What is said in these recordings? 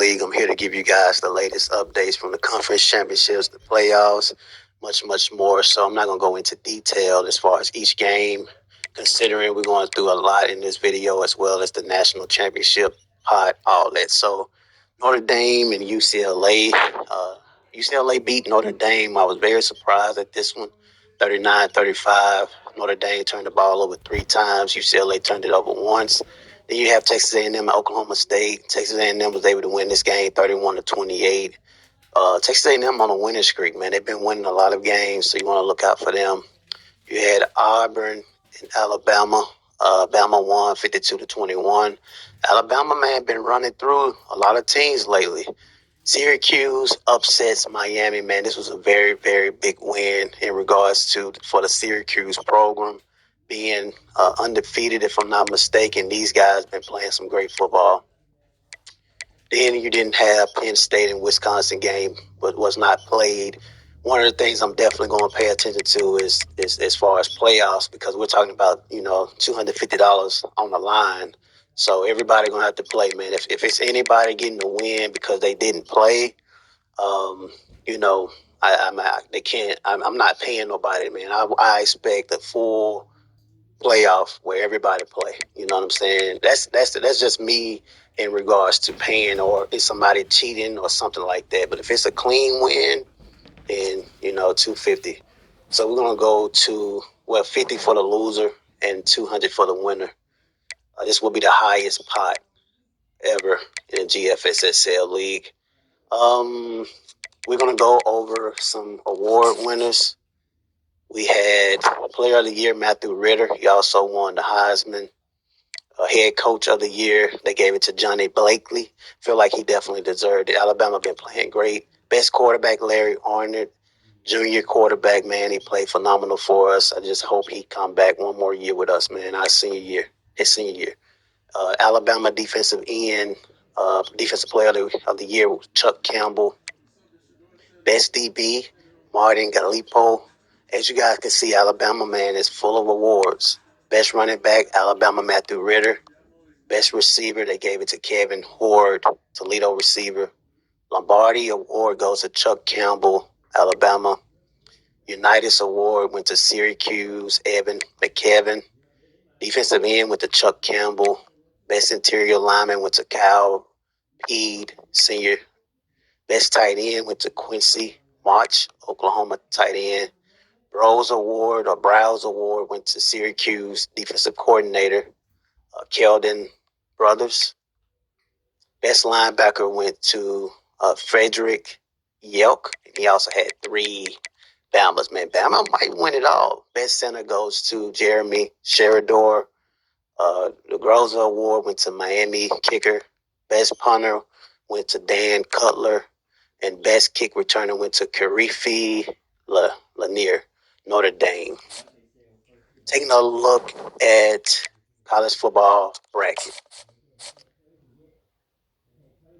League. I'm here to give you guys the latest updates from the conference championships, the playoffs, much more. So I'm not going to go into detail as far as each game, considering we're going through a lot in this video, as well as the national championship pot, all that. So Notre Dame and UCLA. UCLA beat Notre Dame. I was very surprised at this one, 39-35. Notre Dame turned the ball over 3 times. UCLA turned it over once. Then you have Texas A&M and Oklahoma State. Texas A&M was able to win this game 31-28. Texas A&M on a winning streak, man. They've been winning a lot of games, so you want to look out for them. You had Auburn and Alabama. Bama won 52-21. Alabama, man, been running through a lot of teams lately. Syracuse upsets Miami, man. This was a very, very big win in regards to for the Syracuse program being undefeated, if I'm not mistaken. These guys been playing some great football. Then you didn't have Penn State and Wisconsin game, but was not played. One of the things I'm definitely going to pay attention to is as far as playoffs, because we're talking about, $250 on the line. So everybody going to have to play, man. If it's anybody getting a win because they didn't play, they can't. I'm not paying nobody, man. I expect a full playoff where everybody play. You know what I'm saying? That's just me in regards to paying, or is somebody cheating or something like that. But if it's a clean win, then $250. So we're gonna go to 50 for the loser and 200 for the winner. This will be the highest pot ever in the GFSSL league. We're gonna go over some award winners. We had Player of the Year, Matthew Ritter. He also won the Heisman. Head Coach of the Year, they gave it to Johnny Blakely. Feel like he definitely deserved it. Alabama been playing great. Best quarterback, Larry Arnott. Junior quarterback, man, he played phenomenal for us. I just hope he come back one more year with us, man. His senior year. Alabama defensive end, defensive player of the year, Chuck Campbell. Best DB, Martin Galipo. As you guys can see, Alabama, man, is full of awards. Best running back, Alabama, Matthew Ritter. Best receiver, they gave it to Kevin Horde, Toledo receiver. Lombardi Award goes to Chuck Campbell, Alabama. Unitas Award went to Syracuse, Evan McKevin. Defensive end went to Chuck Campbell. Best interior lineman went to Kyle Peed, senior. Best tight end went to Quincy March, Oklahoma tight end. Browse Award went to Syracuse defensive coordinator, Keldon Brothers. Best linebacker went to Frederick Yelk. He also had 3 Bamas, man. Bama might win it all. Best center goes to Jeremy Sheridor. The Groza Award went to Miami kicker. Best punter went to Dan Cutler. And best kick returner went to Karifi Lanier, Notre Dame. Taking a look at college football bracket.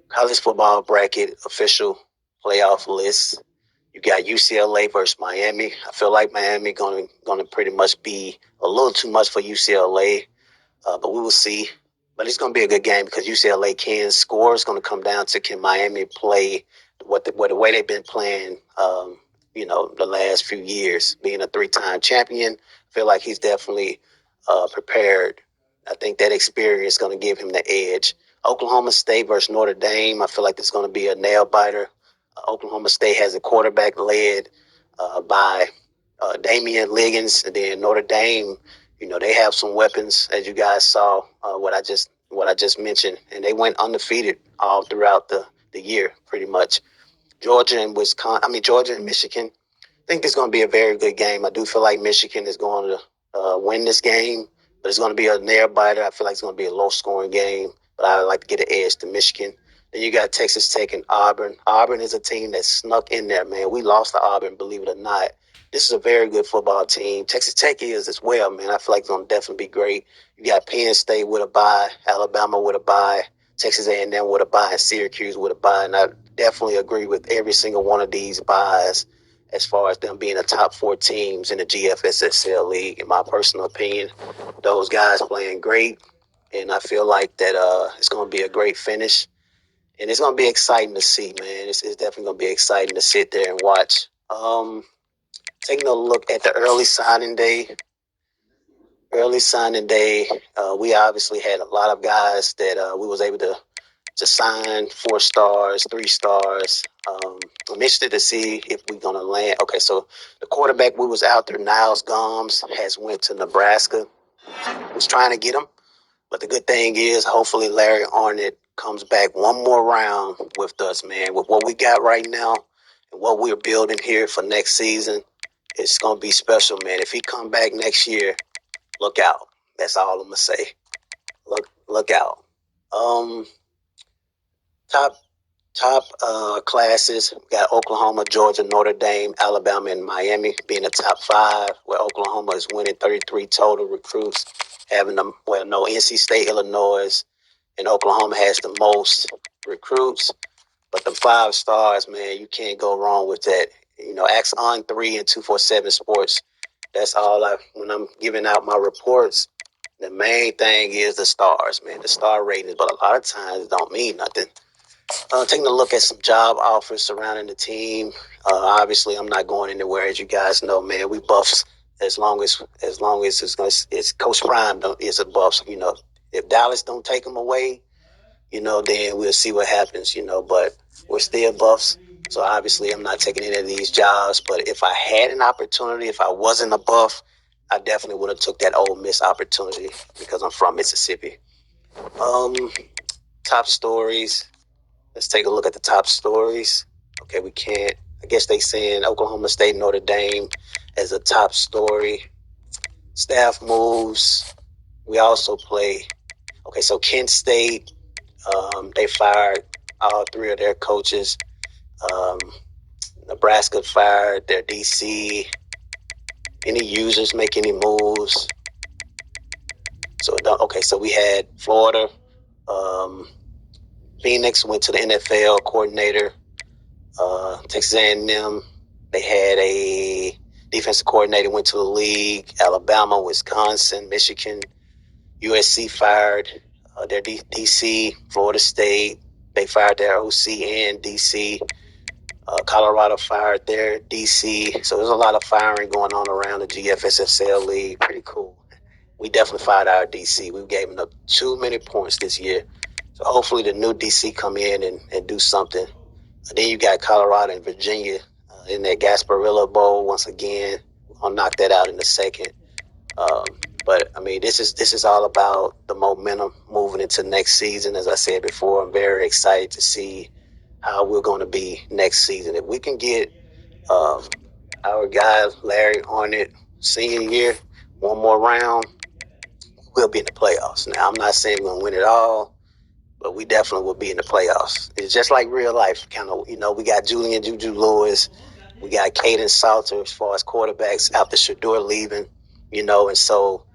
College football bracket official playoff list. You got UCLA versus Miami. I feel like Miami going to pretty much be a little too much for UCLA, but we will see. But it's going to be a good game because UCLA can score. It's going to come down to can Miami play the way they've been playing, the last few years. Being a 3-time champion, I feel like he's definitely prepared. I think that experience is going to give him the edge. Oklahoma State versus Notre Dame. I feel like it's going to be a nail-biter. Oklahoma State has a quarterback led by Damian Liggins, and then Notre Dame, they have some weapons, as you guys saw what I just mentioned, and they went undefeated all throughout the year, pretty much. Georgia and Michigan. I think it's going to be a very good game. I do feel like Michigan is going to win this game, but it's going to be a nail-biter. I feel like it's going to be a low-scoring game, but I would like to get an edge to Michigan. Then you got Texas Tech and Auburn. Auburn is a team that snuck in there, man. We lost to Auburn, believe it or not. This is a very good football team. Texas Tech is as well, man. I feel like it's going to definitely be great. You got Penn State with a bye, Alabama with a bye, Texas A&M with a bye, and Syracuse with a bye. And I definitely agree with every single one of these byes as far as them being the top 4 teams in the GFSSL league. In my personal opinion, those guys playing great, and I feel like that it's going to be a great finish. And it's going to be exciting to see, man. It's definitely going to be exciting to sit there and watch. Taking a look at the early signing day. We obviously had a lot of guys that we was able to sign 4 stars, 3 stars. I'm interested to see if we're gonna land. Okay, so the quarterback we was out there, Niles Gomes, has went to Nebraska. Was trying to get him, but the good thing is, hopefully Larry Arnett comes back one more round with us, man. With what we got right now and what we're building here for next season, it's gonna be special, man. If he come back next year, look out. That's all I'm gonna say. Look out. Um, top classes. We got Oklahoma, Georgia, Notre Dame, Alabama, and Miami being the top 5, where Oklahoma is winning 33 total recruits, having them, well, no, NC State, Illinois, and Oklahoma has the most recruits. But the 5 stars, man, you can't go wrong with that. Ask On 3 and 247 Sports. That's all when I'm giving out my reports, the main thing is the stars, man, the star ratings. But a lot of times it don't mean nothing. Taking a look at some job offers surrounding the team. Obviously, I'm not going anywhere, as you guys know, man. We buffs as long as it's Coach Prime is a buff. If Dallas don't take him away, then we'll see what happens. But we're still buffs, so obviously I'm not taking any of these jobs. But if I had an opportunity, if I wasn't a buff, I definitely would have took that Ole Miss opportunity because I'm from Mississippi. Top stories. Let's take a look at the top stories. Okay, we can't. I guess they saying Oklahoma State, Notre Dame as a top story. Staff moves. We also play. Okay, so Kent State, they fired all 3 of their coaches. Um, Nebraska fired their DC. Any users make any moves? So we had Florida. Phoenix went to the NFL coordinator. Texas A&M, they had a defensive coordinator went to the league. Alabama, Wisconsin, Michigan, USC fired their DC. Florida State, they fired their OC and DC. Colorado fired their DC. So there's a lot of firing going on around the GFSSL league. Pretty cool. We definitely fired our DC. We gave them up too many points this year. So hopefully the new DC come in and do something. Then you got Colorado and Virginia in that Gasparilla Bowl once again. I'll knock that out in a second. But I mean, this is all about the momentum moving into next season. As I said before, I'm very excited to see how we're going to be next season. If we can get our guy Larry Arnett senior year one more round, we'll be in the playoffs. Now, I'm not saying we're going to win it all, but we definitely will be in the playoffs. It's just like real life, kind of. We got Julian Juju Lewis, we got Caden Salter as far as quarterbacks after Shador leaving, and so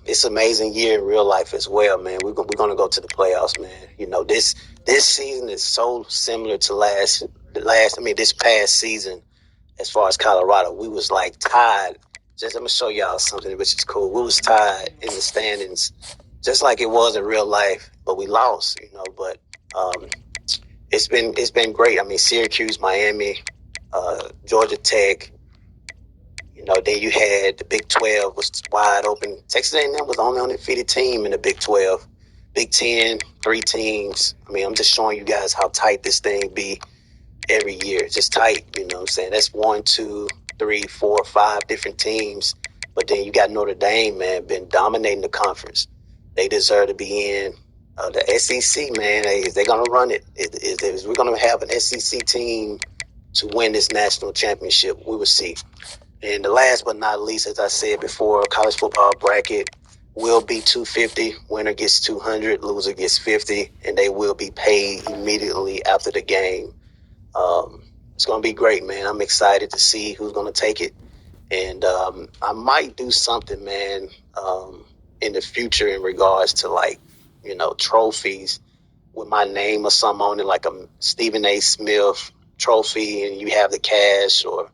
it's an amazing year in real life as well, man. We're going to go to the playoffs, man. This season is so similar to this past season as far as Colorado. We was like tied. Just let me show y'all something which is cool. We was tied in the standings just like it was in real life, but we lost, But it's been great. I mean, Syracuse, Miami, Georgia Tech. Then you had the Big 12 was wide open. Texas A&M was the only undefeated team in the Big 12. Big 10, 3 teams. I mean, I'm just showing you guys how tight this thing be every year. It's just tight, what I'm saying? That's 1, 2, 3, 4, 5 different teams. But then you got Notre Dame, man, been dominating the conference. They deserve to be in the SEC, man. They're going to run it. We're going to have an SEC team to win this national championship. We will see. And the last but not least, as I said before, college football bracket will be 250. Winner gets 200, loser gets 50, and they will be paid immediately after the game. It's going to be great, man. I'm excited to see who's going to take it. And I might do something, man, in the future in regards to trophies with my name or something on it, like a Stephen A. Smith trophy, and you have the cash, or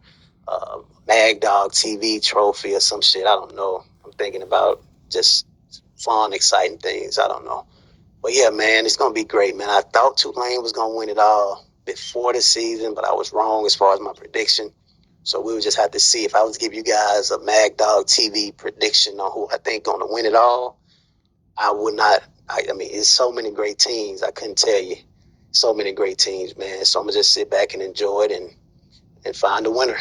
MAGDOG TV trophy or some shit. I don't know. I'm thinking about just fun, exciting things. I don't know. But yeah, man, it's gonna be great, man. I thought Tulane was gonna win it all before the season, but I was wrong as far as my prediction. So we would just have to see. If I was to give you guys a MAGDOG TV prediction on who I think gonna win it all, I would not. I mean, it's so many great teams. I couldn't tell you. So many great teams, man. So I'm gonna just sit back and enjoy it and find a winner.